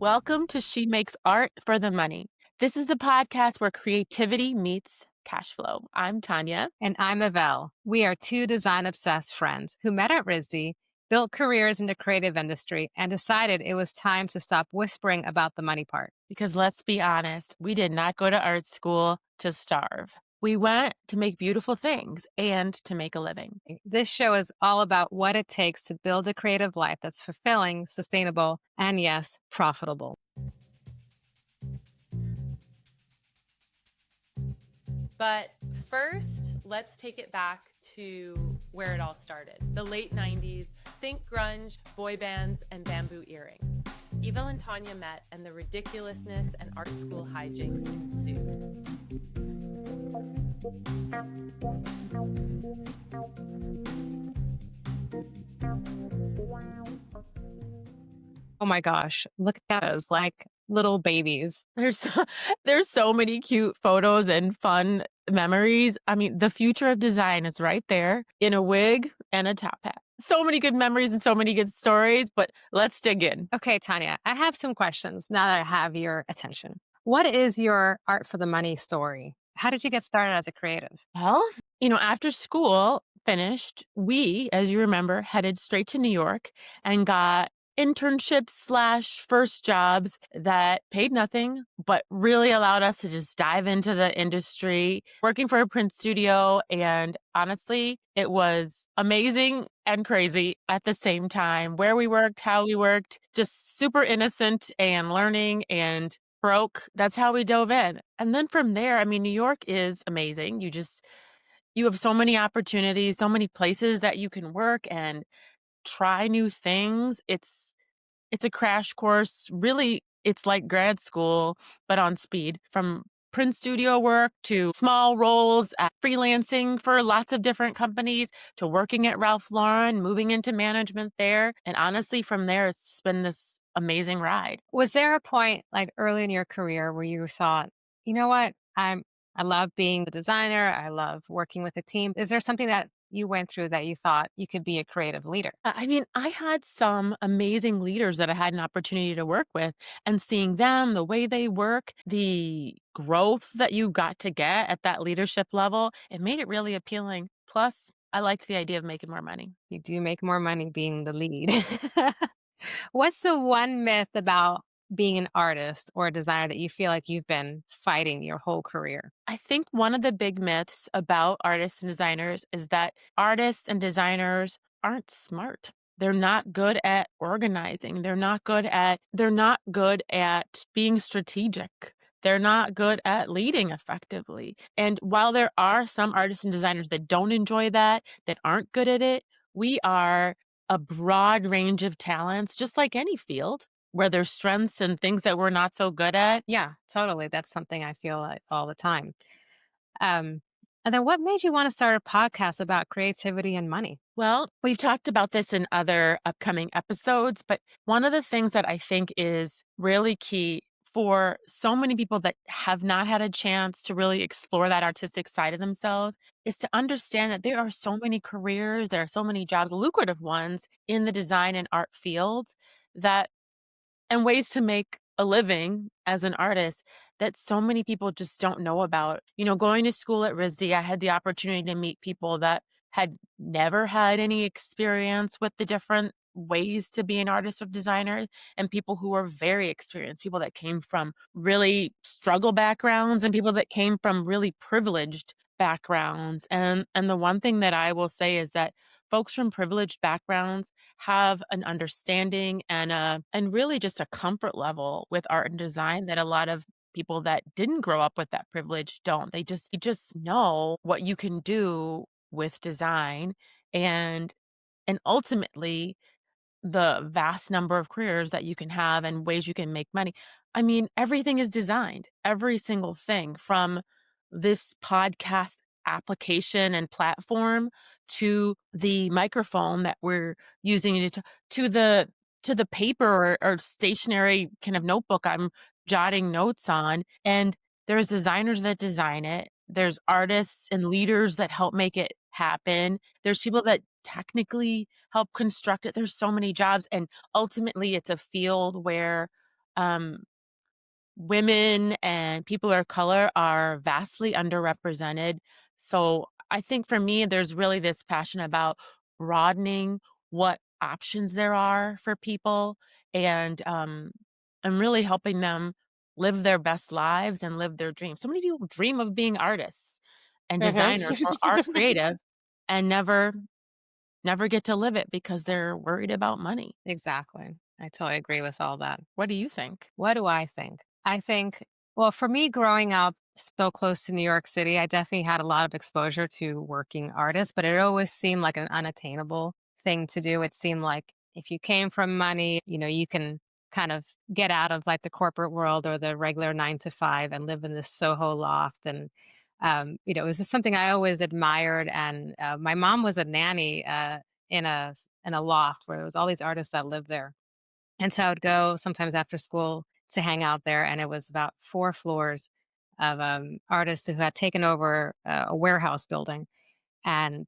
Welcome to She Makes Art for the Money. This is the podcast where creativity meets cash flow. I'm Tanya. And I'm Ivel. We are two design obsessed friends who met at RISD, built careers in the creative industry, and decided it was time to stop whispering about the money part. Because let's be honest, we did not go to art school to starve. We went to make beautiful things and to make a living. This show is all about what it takes to build a creative life that's fulfilling, sustainable, and yes, profitable. But first, let's take it back to where it all started. The late 90s, think grunge, boy bands, and bamboo earrings. Ivel and Tawnya met, and the ridiculousness and art school hijinks ensued. Oh my gosh, look at us like little babies. There's so many cute photos and fun memories. I mean, the future of design is right there in a wig and a top hat. So many good memories and so many good stories, but let's dig in. Okay, Tanya, I have some questions now that I have your attention. What is your art for the money story? How did you get started as a creative? Well, after school finished, we, as you remember, headed straight to New York and got internships / first jobs that paid nothing, but really allowed us to just dive into the industry, working for a print studio. And honestly, it was amazing and crazy at the same time. Where we worked, how we worked, just super innocent and learning and broke. That's how we dove in. And then from there, I mean, New York is amazing. You have so many opportunities, so many places that you can work and try new things. It's a crash course. Really, it's like grad school, but on speed. From print studio work to small roles at freelancing for lots of different companies to working at Ralph Lauren, moving into management there. And honestly, from there, it's just been this amazing ride. Was there a point like early in your career where you thought, you know what, I love being the designer, I love working with a team. Is there something that you went through that you thought you could be a creative leader? I mean, I had some amazing leaders that I had an opportunity to work with, and seeing them, the way they work, the growth that you got to get at that leadership level, it made it really appealing. Plus, I liked the idea of making more money. You do make more money being the lead. What's the one myth about being an artist or a designer that you feel like you've been fighting your whole career? I think one of the big myths about artists and designers is that artists and designers aren't smart. They're not good at organizing. They're not good at being strategic. They're not good at leading effectively. And while there are some artists and designers that don't enjoy that aren't good at it, we are a broad range of talents, just like any field where there's strengths and things that we're not so good at. Yeah, totally. That's something I feel like all the time. Um, and then what made you want to start a podcast about creativity and money? Well, we've talked about this in other upcoming episodes, but one of the things that I think is really key for so many people that have not had a chance to really explore that artistic side of themselves is to understand that there are so many careers, there are so many jobs, lucrative ones in the design and art fields that and ways to make a living as an artist that so many people just don't know about. Going to school at RISD, I had the opportunity to meet people that had never had any experience with the different ways to be an artist or designer, and people who were very experienced, people that came from really struggle backgrounds and people that came from really privileged backgrounds. And the one thing that I will say is that folks from privileged backgrounds have an understanding and really just a comfort level with art and design that a lot of people that didn't grow up with that privilege don't. You just know what you can do with design and ultimately the vast number of careers that you can have and ways you can make money. I mean, everything is designed, every single thing from this podcast application and platform to the microphone that we're using to the paper or stationary kind of notebook I'm jotting notes on. And there's designers that design it. There's artists and leaders that help make it happen. There's people that technically help construct it. There's so many jobs. And ultimately, it's a field where Um, Women and people of color are vastly underrepresented. So I think for me, there's really this passion about broadening what options there are for people and really helping them live their best lives and live their dreams. So many people dream of being artists and Mhm. designers or are creative and never get to live it because they're worried about money. Exactly. I totally agree with all that. What do you think? What do I think? I think, well, for me, growing up so close to New York City, I definitely had a lot of exposure to working artists, but it always seemed like an unattainable thing to do. It seemed like if you came from money, you can kind of get out of like the corporate world or the regular 9 to 5 and live in this Soho loft. And, it was just something I always admired. And my mom was a nanny in a loft where there was all these artists that lived there, and so I would go sometimes after school to hang out there, and it was about 4 floors of, artists who had taken over a warehouse building, and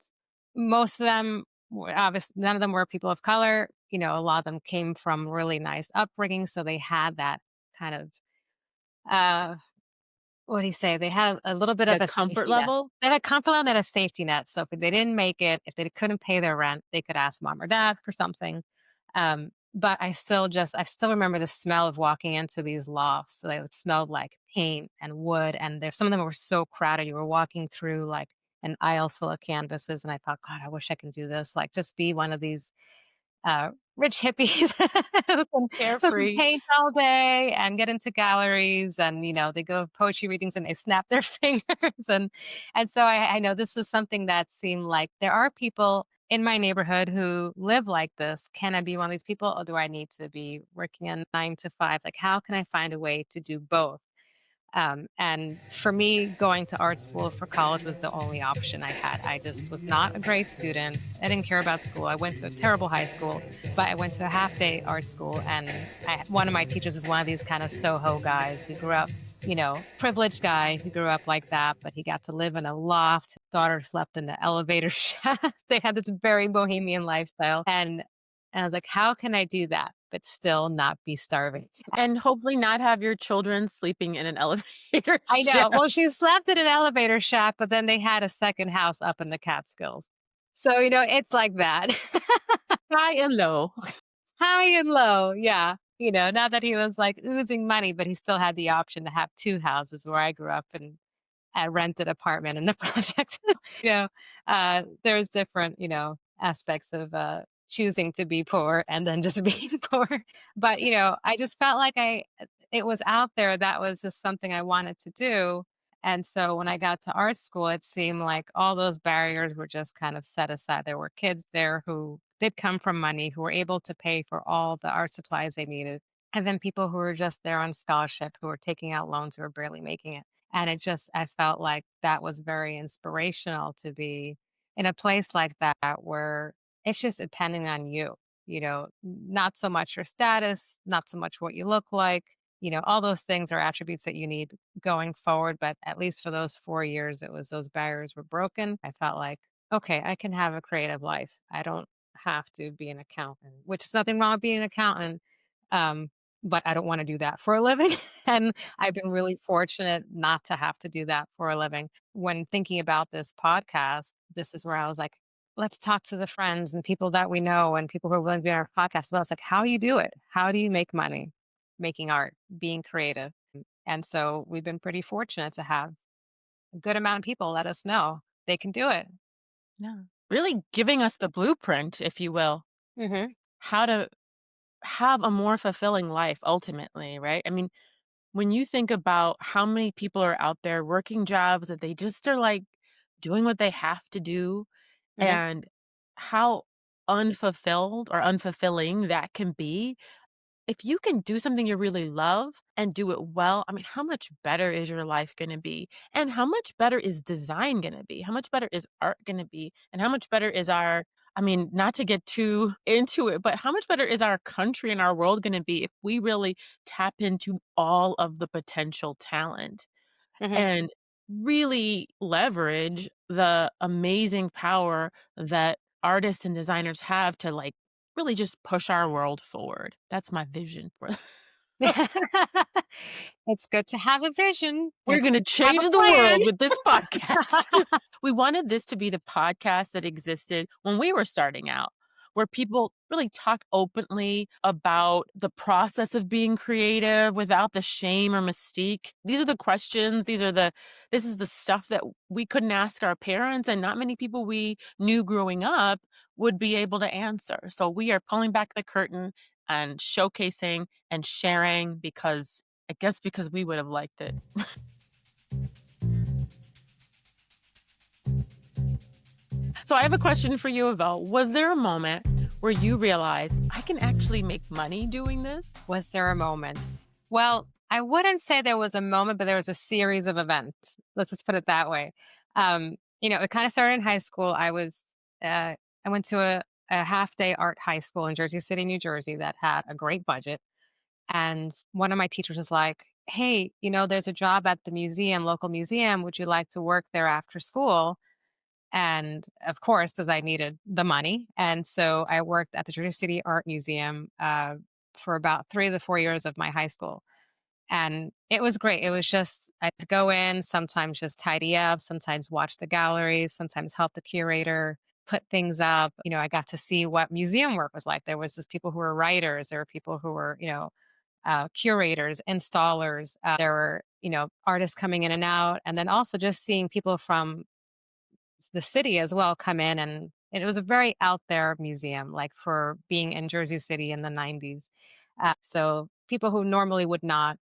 most of them were none of them were people of color. A lot of them came from really nice upbringing, so they had that kind of, uh what do you say? They had a little bit of The a comfort safety net. level? They had a comfort level, they had a safety net, so if they didn't make it, if they couldn't pay their rent, they could ask mom or dad for something. But I still remember the smell of walking into these lofts. They smelled like paint and wood, and there's some of them were so crowded. You were walking through, like, an aisle full of canvases, and I thought, "God, I wish I can do this." Like, just be one of these rich hippies who can Carefree. paint all day and get into galleries, and they go to poetry readings and they snap their fingers. And so I know this was something that seemed like there are people in my neighborhood who live like this. Can I be one of these people, or do I need to be working a 9 to 5? Like, how can I find a way to do both? And for me, going to art school for college was the only option I had. I just was not a great student. I didn't care about school. I went to a terrible high school, but I went to a half day art school. And one of my teachers is one of these kind of Soho guys who grew up, privileged guy who grew up like that, but he got to live in a loft. His daughter slept in the elevator shaft. They had this very bohemian lifestyle. And I was like, how can I do that, but still not be starving? And hopefully not have your children sleeping in an elevator I know. shaft. Well, she slept in an elevator shaft, but then they had a second house up in the Catskills. So, it's like that. High and low. High and low, yeah. Not that he was, like, oozing money, but he still had the option to have 2 houses where I grew up and a rented apartment in the project. You know, there's different, aspects of, choosing to be poor and then just being poor. But, I just felt like it was out there, that was just something I wanted to do. And so when I got to art school, it seemed like all those barriers were just kind of set aside. There were kids there who did come from money, who were able to pay for all the art supplies they needed. And then people who were just there on scholarship, who were taking out loans, who were barely making it. And I felt like that was very inspirational to be in a place like that where it's just depending on you, not so much your status, not so much what you look like. All those things are attributes that you need going forward. But at least for those 4 years, it was those barriers were broken. I felt like, okay, I can have a creative life. I don't have to be an accountant, which is nothing wrong with being an accountant. Um, but I don't want to do that for a living. And I've been really fortunate not to have to do that for a living. When thinking about this podcast, this is where I was like, let's talk to the friends and people that we know and people who are willing to be on our podcast. Well, it's like, how you do it? How do you make money making art, being creative? And so we've been pretty fortunate to have a good amount of people let us know they can do it. Yeah. Really giving us the blueprint, if you will, Hmm. how to have a more fulfilling life ultimately, right? I mean, when you think about how many people are out there working jobs that they just are like doing what they have to do Hmm. and how unfulfilled or unfulfilling that can be, if you can do something you really love and do it well, I mean, how much better is your life gonna be? And how much better is design gonna be? How much better is art gonna be? And how much better is our I mean, not to get too into it, but how much better is our country and our world gonna be if we really tap into all of the potential talent Hmm. and really leverage the amazing power that artists and designers have to, like, really just push our world forward. That's my vision for It's good to have a vision. We're It's gonna good to have change a the plan. world with this podcast. We wanted this to be the podcast that existed when we were starting out, where people really talk openly about the process of being creative without the shame or mystique. These are the questions, this is the stuff that we couldn't ask our parents, and not many people we knew growing up would be able to answer. So we are pulling back the curtain and showcasing and sharing because I guess because we would have liked it. So I have a question for you, Yvel. Was there a moment where you realized I can actually make money doing this? Was there a moment? Well, I wouldn't say there was a moment, but there was a series of events. Let's just put it that way. It kind of started in high school. I went to a half day art high school in Jersey City, New Jersey that had a great budget. And one of my teachers was like, "Hey, there's a job at the museum, local museum. Would you like to work there after school?" And of course, because I needed the money. And so I worked at the Jersey City Art Museum for about 3 of the 4 years of my high school. And it was great. It was just, I'd go in, sometimes just tidy up, sometimes watch the galleries, sometimes help the curator put things up. I got to see what museum work was like. There was just people who were writers, there were people who were, curators, installers. There were, artists coming in and out. And then also just seeing people from the city as well come in, and it was a very out there museum, like for being in Jersey City in the 90s. So people who normally would not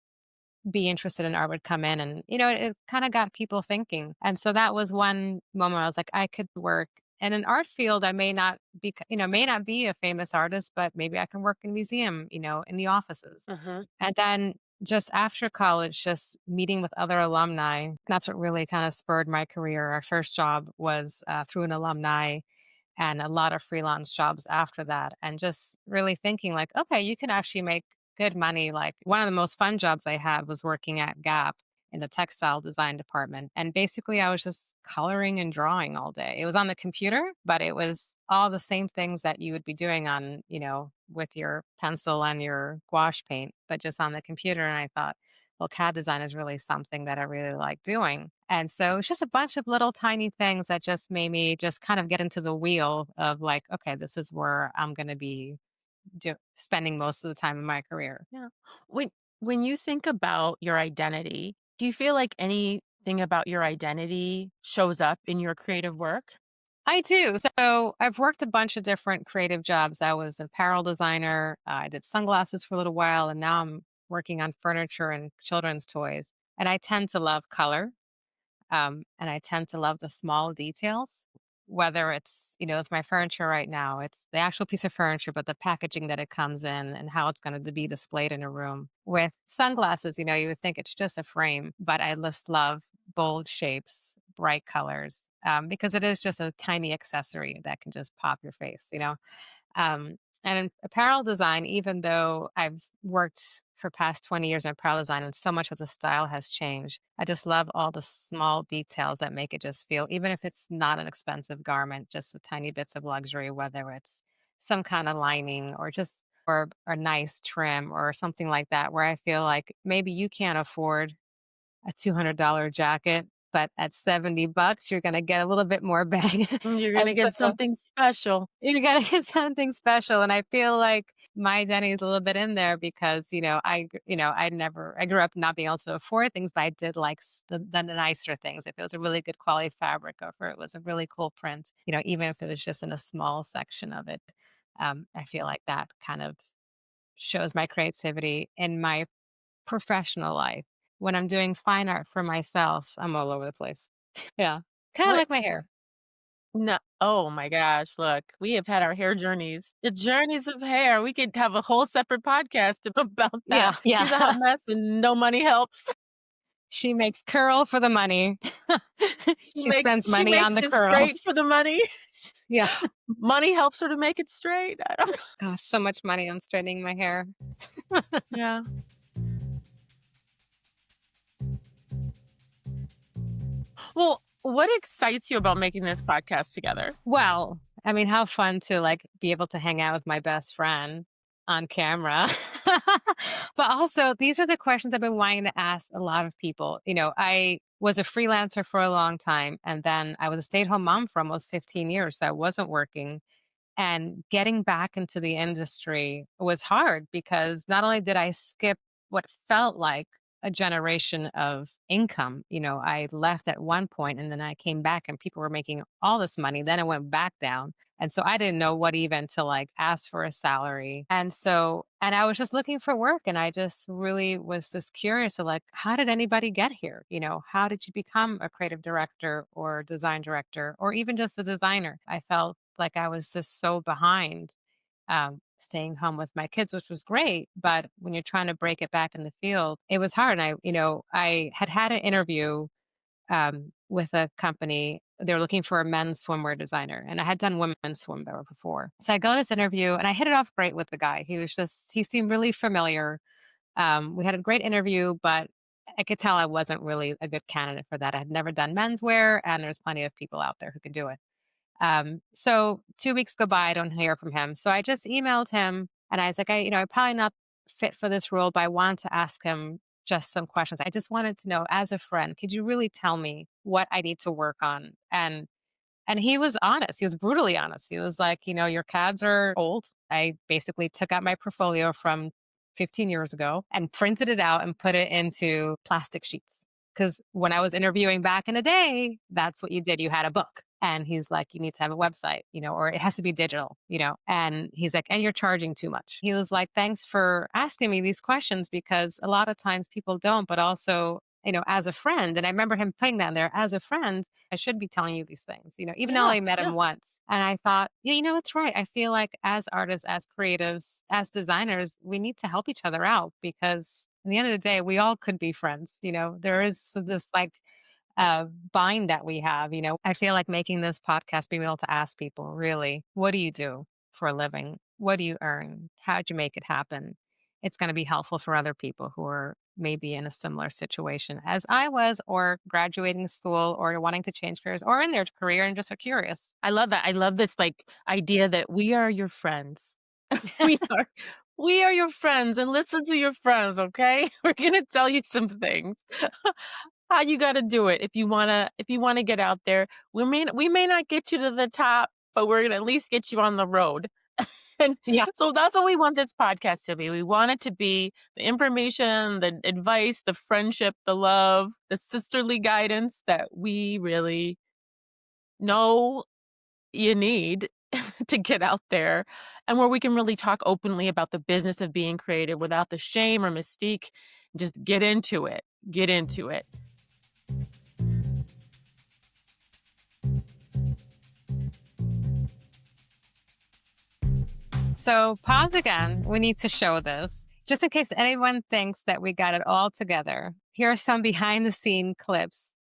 be interested in art would come in, and it kind of got people thinking. And so that was one moment I was like, I could work in an art field. I may not be a famous artist, but maybe I can work in a museum, in the offices. Uh-huh. And then just after college, just meeting with other alumni, that's what really kind of spurred my career. Our first job was through an alumni, and a lot of freelance jobs after that. And just really thinking like, okay, you can actually make good money. Like one of the most fun jobs I had was working at Gap in the textile design department. And basically I was just coloring and drawing all day. It was on the computer, but it was all the same things that you would be doing on, with your pencil and your gouache paint, but just on the computer. And I thought, well, CAD design is really something that I really like doing. And so it's just a bunch of little tiny things that just made me just kind of get into the wheel of like, okay, this is where I'm going to be spending most of the time in my career. Yeah. When you think about your identity, do you feel like anything about your identity shows up in your creative work? I do. So I've worked a bunch of different creative jobs. I was an apparel designer. I did sunglasses for a little while, and now I'm working on furniture and children's toys. And I tend to love color. And I tend to love the small details, whether it's, with my furniture right now, it's the actual piece of furniture, but the packaging that it comes in and how it's going to be displayed in a room. With sunglasses, you would think it's just a frame, but I just love bold shapes, bright colors, because it is just a tiny accessory that can just pop your face. And in apparel design, even though I've worked for past 20 years in apparel design and so much of the style has changed, I just love all the small details that make it just feel, even if it's not an expensive garment, just the tiny bits of luxury, whether it's some kind of lining or just or a nice trim or something like that, where I feel like maybe you can't afford a $200 jacket, but at $70, you're going to get a little bit more bang. You're And gonna so get something special. you gotta get something special, and I feel like my identity is a little bit in there because, I grew up not being able to afford things, but I did like the nicer things. If it was a really good quality fabric or if it was a really cool print, even if it was just in a small section of it, I feel like that kind of shows my creativity in my professional life. When I'm doing fine art for myself, I'm all over the place. Yeah. Kinda What like my hair. No, oh my gosh, look, we have had our hair journeys. The journeys of hair, we could have a whole separate podcast about that. Yeah, yeah. She's a hot mess and no money helps. She makes curl for the money. She She makes spends she money on makes the it straight curls. for the money. Yeah. Money helps her to make it straight. I don't know. Gosh, so much money on straightening my hair. Yeah. Well, what excites you about making this podcast together? Well, I mean, how fun to, like, be able to hang out with my best friend on camera. But also, these are the questions I've been wanting to ask a lot of people. I was a freelancer for a long time, and then I was a stay-at-home mom for almost 15 years, so I wasn't working. And getting back into the industry was hard because not only did I skip what felt like a generation of income, I left at one point and then I came back and people were making all this money. Then I went back down. And so I didn't know what even to like ask for a salary. And I was just looking for work and I just really was just curious of like, how did anybody get here? How did you become a creative director or design director or even just a designer? I felt like I was just so behind, staying home with my kids, which was great. But when you're trying to break it back in the field, it was hard. And I had an interview with a company. They were looking for a men's swimwear designer, and I had done women's swimwear before. So I go to this interview, and I hit it off great with the guy. He seemed really familiar. We had a great interview, but I could tell I wasn't really a good candidate for that. I had never done menswear, and there's plenty of people out there who could do it. So 2 weeks go by, I don't hear from him. So I just emailed him and I was like, I'm probably not fit for this role, but I want to ask him just some questions. I just wanted to know, as a friend, could you really tell me what I need to work on? And he was honest. He was brutally honest. He was like, your CADs are old. I basically took out my portfolio from 15 years ago and printed it out and put it into plastic sheets. Because when I was interviewing back in the day, that's what you did. You had a book. And he's like, you need to have a website, or it has to be digital. And he's like, and you're charging too much. He was like, thanks for asking me these questions because a lot of times people don't, but also, as a friend. And I remember him putting that in there as a friend. I should be telling you these things, even though Yeah, I met yeah. him once. And I thought, yeah, it's right. I feel like as artists, as creatives, as designers, we need to help each other out because in the end of the day, we all could be friends. There is this like bind that we have. I feel like making this podcast, being able to ask people, really, what do you do for a living? What do you earn? How'd you make it happen? It's going to be helpful for other people who are maybe in a similar situation as I was, or graduating school, or wanting to change careers, or in their career and just are curious. I love that. I love this, like, idea that we are your friends. We are we are your friends, and listen to your friends, okay? We're gonna tell you some things. How you gotta do it if you wanna get out there. We may not get you to the top, but we're gonna at least get you on the road. And Yeah. so that's what we want this podcast to be. We want it to be the information, the advice, the friendship, the love, the sisterly guidance that we really know you need to get out there, and where we can really talk openly about the business of being creative without the shame or mystique. Just get into it. Get into it. So pause again. We need to show this. Just in case anyone thinks that we got it all together, here are some behind the scene clips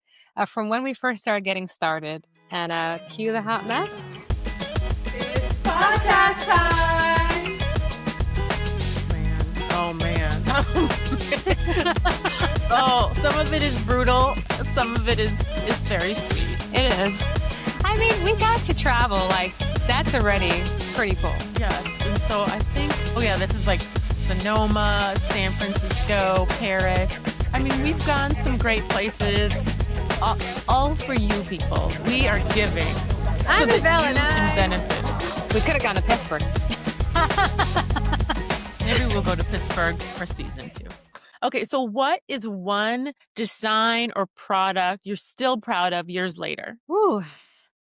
from when we first started getting started. And cue the hot mess. Podcast time! Man. Oh, man. Oh, some of it is brutal. Some of it is very sweet. It is. I mean, we got to travel. Like, that's already pretty cool. Yes, and so I think oh, yeah, this is like Sonoma, San Francisco, Paris. I mean, we've gone some great places, all for you people. We are giving so I'm that in Bella you can benefit. We could have gone to Pittsburgh. Maybe we'll go to Pittsburgh for season 2. Okay, so what is one design or product you're still proud of years later? Ooh,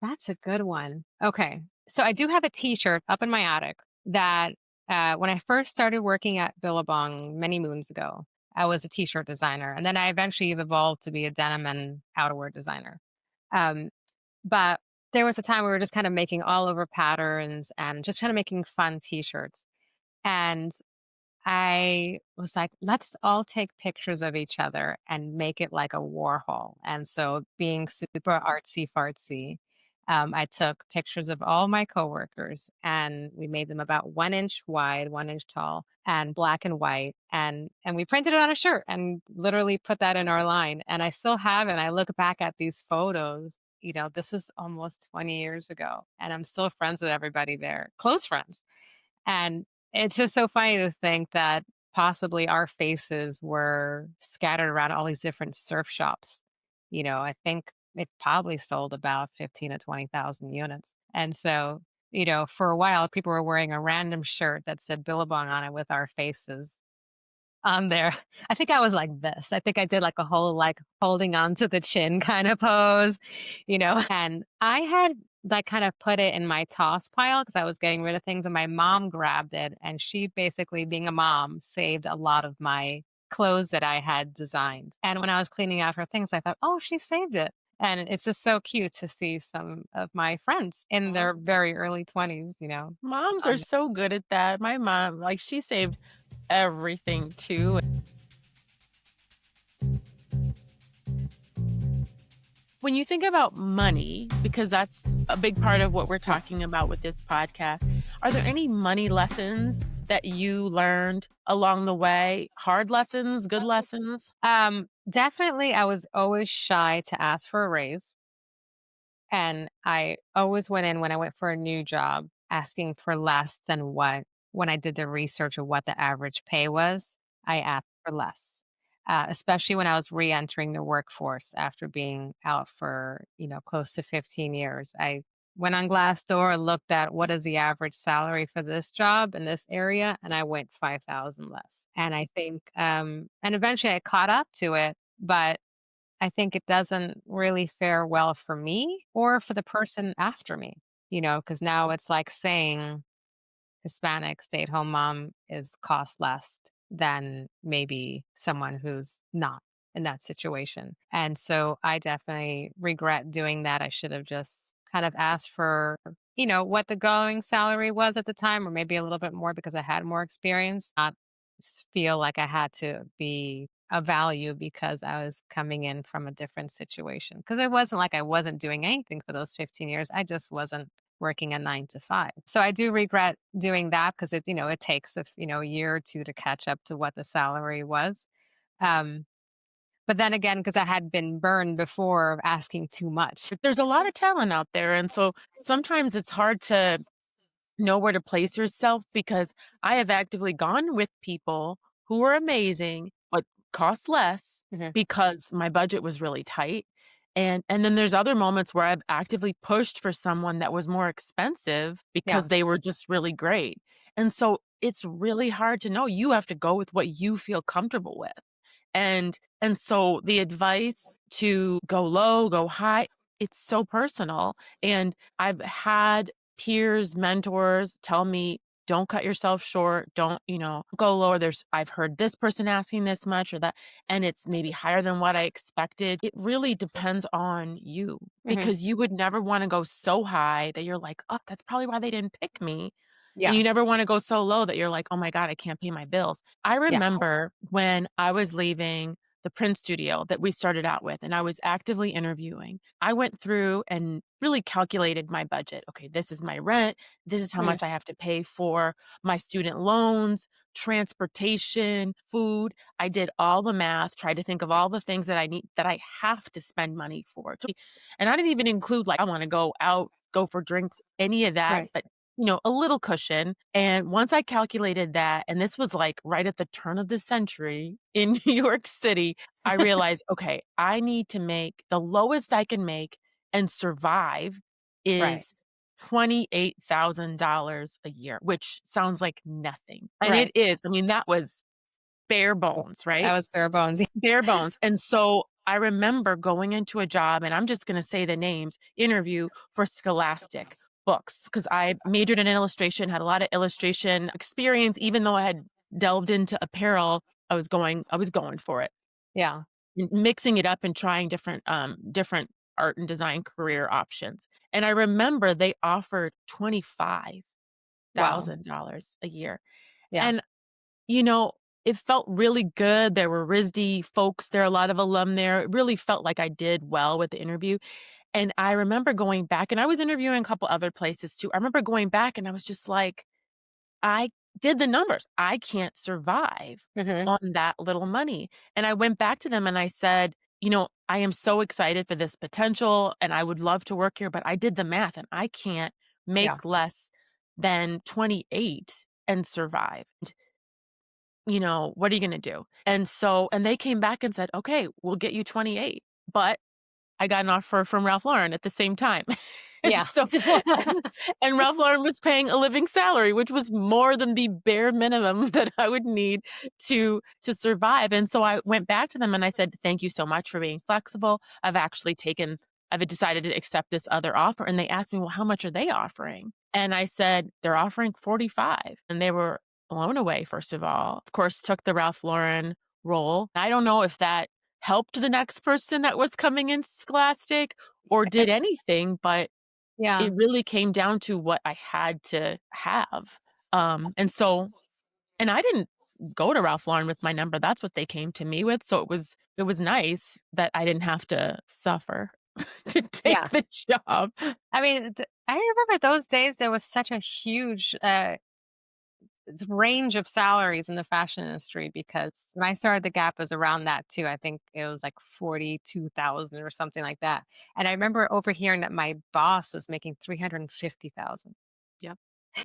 that's a good one. Okay. So I do have a t-shirt up in my attic that when I first started working at Billabong many moons ago, I was a t-shirt designer. And then I eventually evolved to be a denim and outerwear designer. Um, but there was a time we were just kind of making all over patterns and just kind of making fun t-shirts. And I was like, let's all take pictures of each other and make it like a Warhol. And so, being super artsy fartsy, I took pictures of all my coworkers and we made them about 1 inch wide, 1 inch tall, and black and white. And we printed it on a shirt and literally put that in our line. And I still have it. And I look back at these photos. This was almost 20 years ago, and I'm still friends with everybody there, close friends. And it's just so funny to think that possibly our faces were scattered around all these different surf shops. I think it probably sold about 15 to 20,000 units. And so, for a while, people were wearing a random shirt that said Billabong on it with our faces on there. I think I was like this. I think I did like a whole like holding on to the chin kind of pose, and I had like kind of put it in my toss pile because I was getting rid of things and my mom grabbed it and she basically being a mom saved a lot of my clothes that I had designed. And when I was cleaning out her things, I thought, oh, she saved it. And it's just so cute to see some of my friends in their very early 20s, Moms are on so good at that. My mom, like, she saved everything too. When you think about money, because that's a big part of what we're talking about with this podcast, are there any money lessons that you learned along the way? Hard lessons, good lessons? Definitely, I was always shy to ask for a raise. And I always went in when I went for a new job asking for less than what, when I did the research of what the average pay was, I asked for less. Especially when I was re-entering the workforce after being out for, close to 15 years. I went on Glassdoor, looked at what is the average salary for this job in this area, and I went 5,000 less. And I think, and eventually I caught up to it, but I think it doesn't really fare well for me or for the person after me, because now it's like saying Hispanic stay-at-home mom is cost less than maybe someone who's not in that situation. And so I definitely regret doing that. I should have just kind of asked for, what the going salary was at the time, or maybe a little bit more because I had more experience, not feel like I had to be a value because I was coming in from a different situation. Because it wasn't like I wasn't doing anything for those 15 years. I just wasn't working a 9 to 5. So I do regret doing that because it takes a year or two to catch up to what the salary was. Um, but then again, because I had been burned before of asking too much. There's a lot of talent out there, and so sometimes it's hard to know where to place yourself because I have actively gone with people who were amazing, but cost less Mhm. because my budget was really tight. And then there's other moments where I've actively pushed for someone that was more expensive because Yeah. they were just really great. And so it's really hard to know. You have to go with what you feel comfortable with. And so the advice to go low, go high, it's so personal. And I've had peers, mentors tell me, don't cut yourself short. Don't, go lower. I've heard this person asking this much or that, and it's maybe higher than what I expected. It really depends on you Mhm. because you would never want to go so high that you're like, oh, that's probably why they didn't pick me. And Yeah. you never want to go so low that you're like, oh my God, I can't pay my bills. I Yeah. remember when I was leaving the print studio that we started out with, and I was actively interviewing. I went through and really calculated my budget. Okay, this is my rent. This is how Mhm. much I have to pay for my student loans, transportation, food. I did all the math, tried to think of all the things that I need, that I have to spend money for. And I didn't even include, like, I want to go out, go for drinks, any of that, Right. but a little cushion. And once I calculated that, and this was like right at the turn of the century in New York City, I realized, okay, I need to make the lowest I can make and survive Right. is $28,000 a year, which sounds like nothing. And it Right. is. I mean, that was bare Yeah. bones, right? That was bare bones. Bare bones. And so I remember going into a job, and I'm just gonna say the names, interview for Scholastic books because I majored in illustration, had a lot of illustration experience, even though I had delved into apparel, I was going for it, Yeah. mixing it up and trying different art and design career options. And I remember they offered Wow. $25,000 a year. Yeah. And you know, it felt really good. There were RISD folks there, a lot of alum there. It really felt like I did well with the interview. And I remember going back, and I was interviewing a couple other places too. I remember going back and I was just like, I did the numbers. I can't survive Mhm. on that little money. And I went back to them and I said, I am so excited for this potential and I would love to work here, but I did the math and I can't Yeah. make less than 28 and survive. what are you gonna do?" And they came back and said, "Okay, we'll get you 28." But I got an offer from Ralph Lauren at the same time. And Yeah. so and Ralph Lauren was paying a living salary, which was more than the bare minimum that I would need to survive, and so I went back to them and I said, "Thank you so much for being flexible. I've decided to accept this other offer," and they asked me, "Well, how much are they offering?" And I said, "They're offering 45." And they were blown away, first of all. Of course, took the Ralph Lauren role. I don't know if that helped the next person that was coming in Scholastic or did anything, but Yeah. it really came down to what I had to have. And I didn't go to Ralph Lauren with my number, that's what they came to me with, so it was nice that I didn't have to suffer to take Yeah. the job. I mean, I remember those days there was such a huge range of salaries in the fashion industry because when I started the Gap was around that too. I think it was like 42,000 or something like that. And I remember overhearing that my boss was making 350,000. Yep.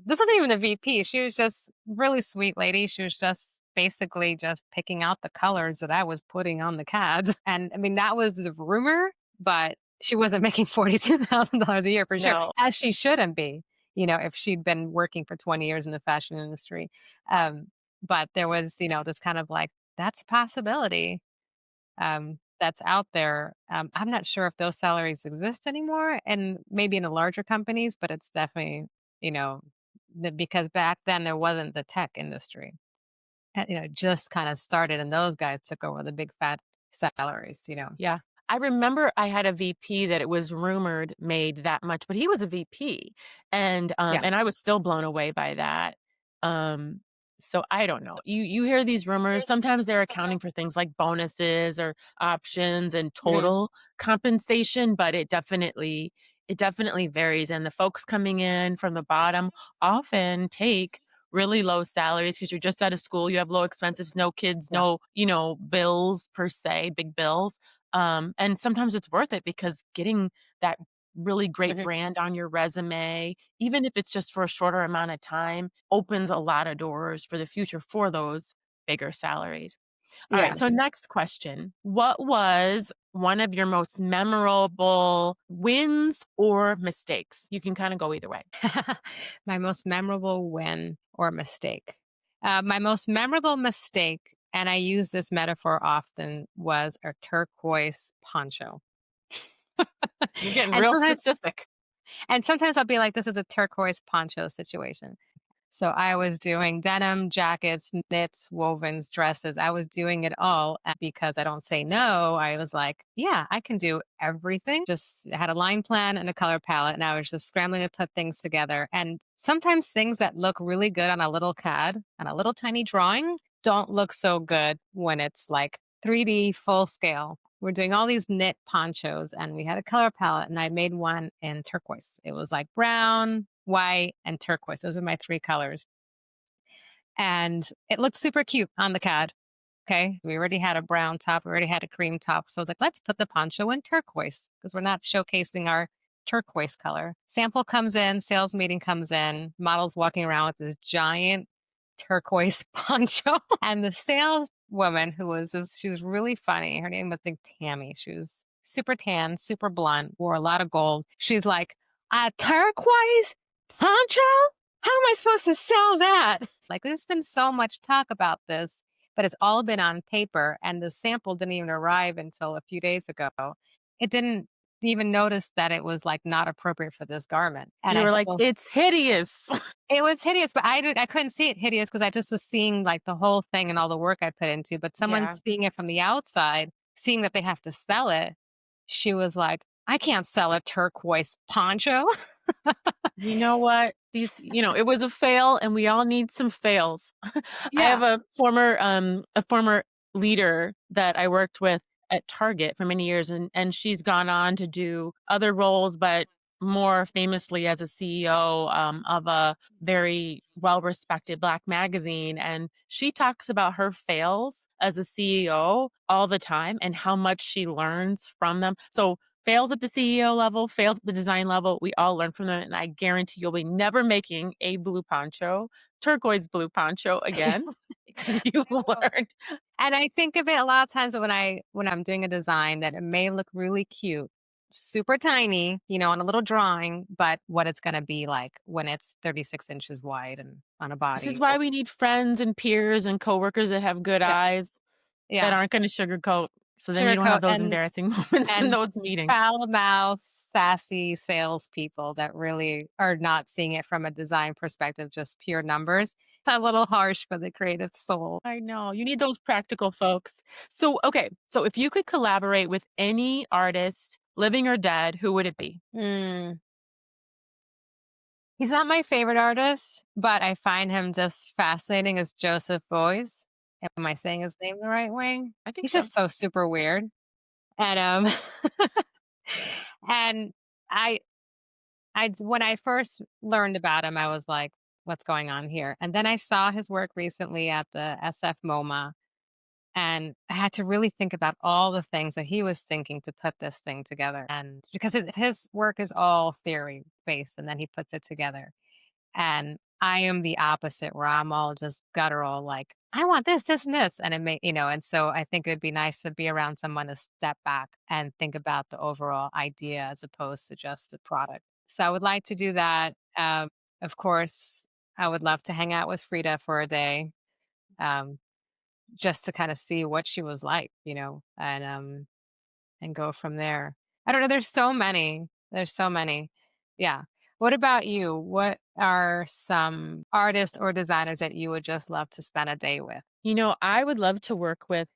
This wasn't even a VP. She was just really sweet lady. She was just basically just picking out the colors that I was putting on the CADs. And I mean, that was the rumor, but she wasn't making $42,000 a year for sure, No. as she shouldn't be, if she'd been working for 20 years in the fashion industry. Um, but there was, this kind of like, that's a possibility that's out there. I'm not sure if those salaries exist anymore, and maybe in the larger companies, but it's definitely, you know, because back then there wasn't the tech industry. Just kind of started, and those guys took over the big fat salaries. Yeah. I remember I had a VP that it was rumored made that much, but he was a VP, Yeah. and I was still blown away by that. Um, so I don't know. You hear these rumors, sometimes they're accounting for things like bonuses or options and Mhm. total compensation, but it definitely varies, and the folks coming in from the bottom often take really low salaries because 'cause you're just out of school, you have low expenses, no kids, Yeah. no, bills per se, big bills. And sometimes it's worth it because getting that really great Mhm. brand on your resume, even if it's just for a shorter amount of time, opens a lot of doors for the future for those bigger salaries. All right, Yeah. so next question. What was one of your most memorable wins or mistakes? You can kinda go either way. My most memorable win or mistake. My most memorable mistake, and I use this metaphor often, was a turquoise poncho. You're getting and real sometimes, specific. and sometimes I'll be like, "This is a turquoise poncho situation." So I was doing denim, jackets, knits, wovens, dresses. I was doing it all because I don't say no. I was like, yeah, I can do everything. Just had a line plan and a color palette. And I was just scrambling to put things together. And sometimes things that look really good on a little CAD and a little tiny drawing don't look so good when it's like 3D full scale. We're doing all these knit ponchos and we had a color palette and I made one in turquoise. It was like brown, white, and turquoise. Those are my three colors. And it looked super cute on the CAD. Okay. We already had a brown top. We already had a cream top. So I was like, let's put the poncho in turquoise because we're not showcasing our turquoise color. Sample comes in, sales meeting comes in, models walking around with this giant turquoise poncho. And the saleswoman she was really funny. Her name was, I think, Tammy. She was super tan, super blonde, wore a lot of gold. She's like, a turquoise poncho? How am I supposed to sell that? Like, there's been so much talk about this, but it's all been on paper, and the sample didn't even arrive until a few days ago. It didn't even notice that it was like not appropriate for this garment. And You I were like, still "It's hideous." it was hideous, but I couldn't see it hideous because I just was seeing, like, the whole thing and all the work I put into, but someone Yeah. seeing it from the outside, seeing that they have to sell it, she was like, "I can't sell a turquoise poncho." You know what? It was a fail and we all need some fails. I have Yeah. a former leader that I worked with at Target for many years and she's gone on to do other roles, but more famously as a CEO of a very well-respected Black magazine. And she talks about her fails as a CEO all the time and how much she learns from them. So fails at the CEO level, fails at the design level. We all learn from them, and I guarantee you'll be never making a blue poncho, turquoise blue poncho again because you've No. learned. And I think of it a lot of times when I'm doing a design that it may look really cute, super tiny, on a little drawing, but what it's gonna be like when it's 36 inches wide and on a This is body why or we need friends and peers and coworkers that have good yeah, eyes that yeah. aren't gonna sugarcoat, so then you don't have Sugarcoat those embarrassing moments in and those meetings. foul mouth, sassy salespeople that really are not seeing it from a design perspective, just pure numbers. A little harsh for the creative soul. I know, you need those practical folks. So, okay, so if you could collaborate with any artist, living or dead, who would it be? Mm. He's not my favorite artist, but I find him just fascinating as Joseph Beuys. Am I saying his name the right way? I think He's so. just so super weird. And and I when I first learned about him, I was like, what's going on here? And then I saw his work recently at the SF MoMA, and I had to really think about all the things that he was thinking to put this thing together. And because his work is all theory based and then he puts it together. And I am the opposite where I'm all just guttural, like, I want this, this, and this. And and so I think it would be nice to be around someone to step back and think about the overall idea as opposed to just the product. So I would like to do that. Of course, I would love to hang out with Frida for a day, um, just to kind of see what she was like, and go from there. I don't know, there's so many. There's so many. Yeah. What about you? What are some artists or designers that you would just love to spend a day with? I would love to work with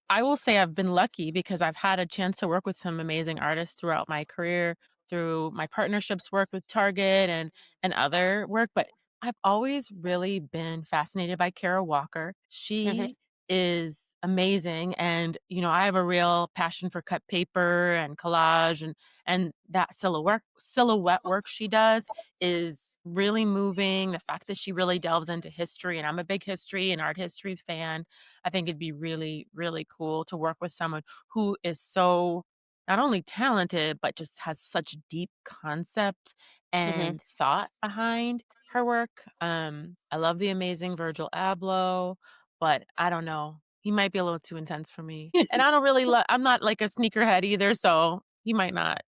I will say I've been lucky because I've had a chance to work with some amazing artists throughout my career, through my partnerships work with Target and other work, but I've always really been fascinated by Kara Walker. Mhm, She is amazing and, I have a real passion for cut paper and collage and that silhouette work she does is really moving. The fact that she really delves into history, and I'm a big history and art history fan, I think it'd be really, really cool to work with someone who is so not only talented, but just has such deep concept mhm. and thought behind her work. I love the amazing Virgil Abloh, but I don't know. He might be a little too intense for me. And I don't really I'm not like a sneakerhead either, so he might not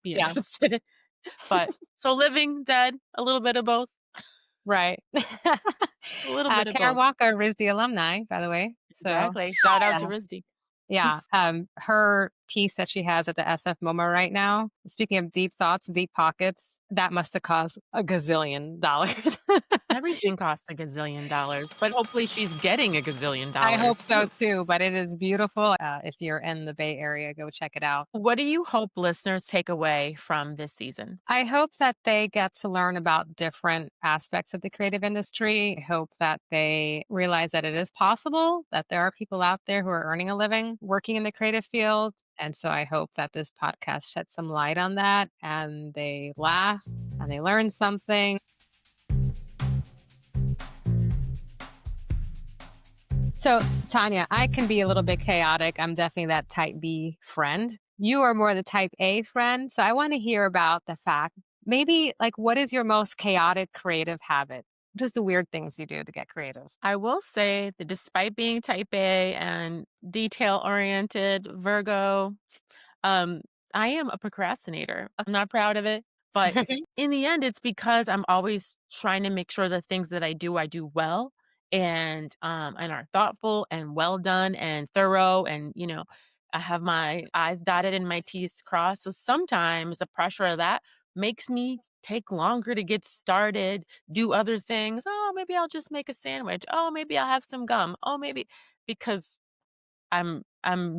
be Yeah, interested. But so living, dead, a little bit of both. right. A little bit of Karen both. Walker is the alumni, by the way. So, Exactly. Shout out to yeah. RISD. Yeah, her piece that she has at the SF MoMA right now, speaking of deep thoughts, deep pockets, that must have cost a gazillion dollars. Everything costs a gazillion dollars, but hopefully she's getting a gazillion I dollars hope so too. too, but it is beautiful. If you're in the Bay Area, go check it out. What do you hope listeners take away from this season? I hope that they get to learn about different aspects of the creative industry. I hope that they realize that it is possible, that there are people out there who are earning a living working in the creative field. And so I hope that this podcast sheds some light on that and they laugh and they learn something. So, Tanya, I can be a little bit chaotic. I'm definitely that type B friend. You are more the type A friend. So, I want to hear about the fact maybe like what is your most chaotic creative habit? What is the weird things you do to get creative? I will say that despite being type A and detail oriented Virgo, Um, I am a procrastinator. I'm not proud of it, but in the end, it's because I'm always trying to make sure the things that I do well and are thoughtful and well done and thorough and, I have my I's dotted and my T's crossed. So sometimes the pressure of that makes me take longer to get started, do other things. Oh, maybe I'll just make a sandwich. Oh, maybe I'll have some gum. Oh, maybe because I'm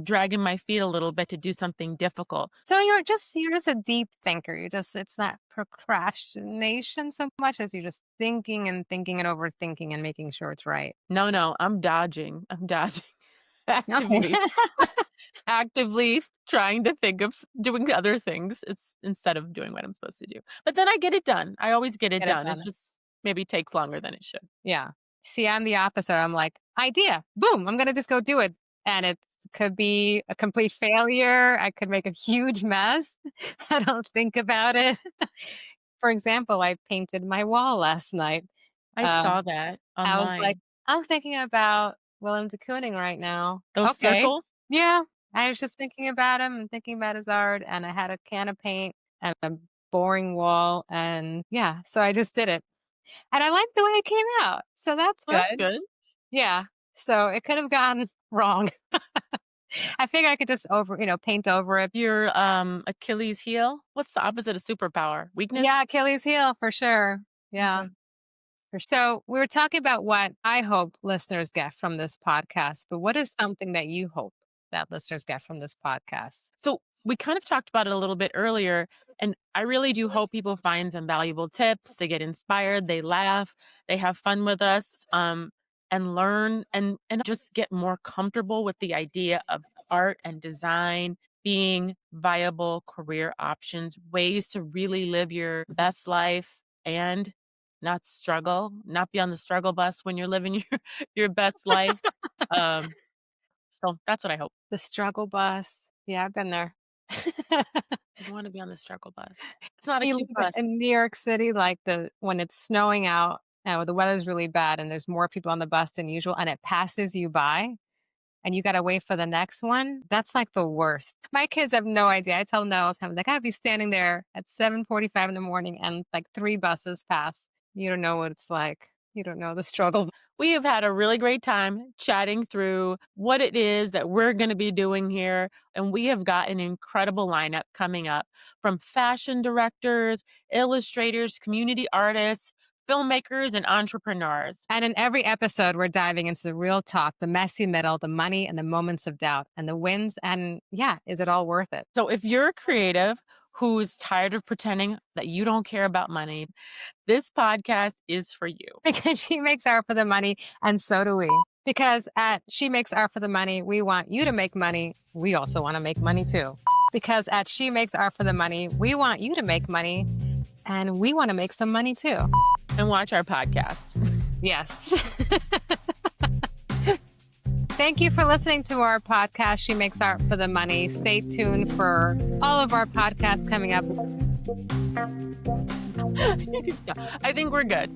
dragging my feet a little bit to do something difficult. So you're just a deep thinker. It's not procrastination so much as you're just thinking and thinking and overthinking and making sure it's right. No, no, I'm dodging. I'm dodging Okay. actively, actively trying to think of doing other things. It's instead of doing what I'm supposed to do. But then I get it done. I always get it Get it done. It done. just maybe takes longer than it should. Yeah. See, I'm the opposite. I'm like, idea, boom, I'm gonna just go do it. And it's could be a complete failure. I could make a huge mess. I don't think about it. For example, I painted my wall last night. I Um, saw that I was like, online. I'm thinking about Willem de Kooning right now. Those Okay. circles? Yeah. I was just thinking about him and thinking about his art, and I had a can of paint and a boring wall. And yeah, so I just did it. And I like the way it came out. So that's Well, that's good. good. Yeah. So it could have gone wrong. I figured I could just paint over it. Your, Achilles heel? What's the opposite of superpower? Yeah, Weakness? Achilles heel for sure. Yeah. Okay. So we were talking about what I hope listeners get from this podcast, but what is something that you hope that listeners get from this podcast? So we kind of talked about it a little bit earlier, and I really do hope people find some valuable tips. They get inspired, they laugh, they have fun with us, and learn and just get more comfortable with the idea of art and design being viable career options, ways to really live your best life and not struggle, not be on the struggle bus when you're living your best life. Um, so that's what I hope. The struggle bus. Yeah, I've been there. I don't wanna be on the struggle bus. It's not a You cute live bus. in New York City, like when it's snowing out, the weather's really bad and there's more people on the bus than usual and it passes you by and you gotta wait for the next one, that's like the worst. My kids have no idea. I tell them that all the time. I was like, I'd be standing there at 7:45 in the morning and like 3 buses pass. You don't know what it's like. You don't know the struggle. We have had a really great time chatting through what it is that we're gonna be doing here, and we have got an incredible lineup coming up from fashion directors, illustrators, community artists, filmmakers, and entrepreneurs. And in every episode, we're diving into the real talk, the messy middle, the money, and the moments of doubt, and the wins. And yeah, is it all worth it? So if you're a creative who's tired of pretending that you don't care about money, this podcast is for you. Because she makes art for the money, and so do we. Because at She Makes Art for the Money, we want you to make money. We also want to make money too. Because at She Makes Art for the Money, we want you to make money, and we want to make some money too. And watch our podcast. Yes. Thank you for listening to our podcast, She Makes Art for the Money. Stay tuned for all of our podcasts coming up. I think we're good.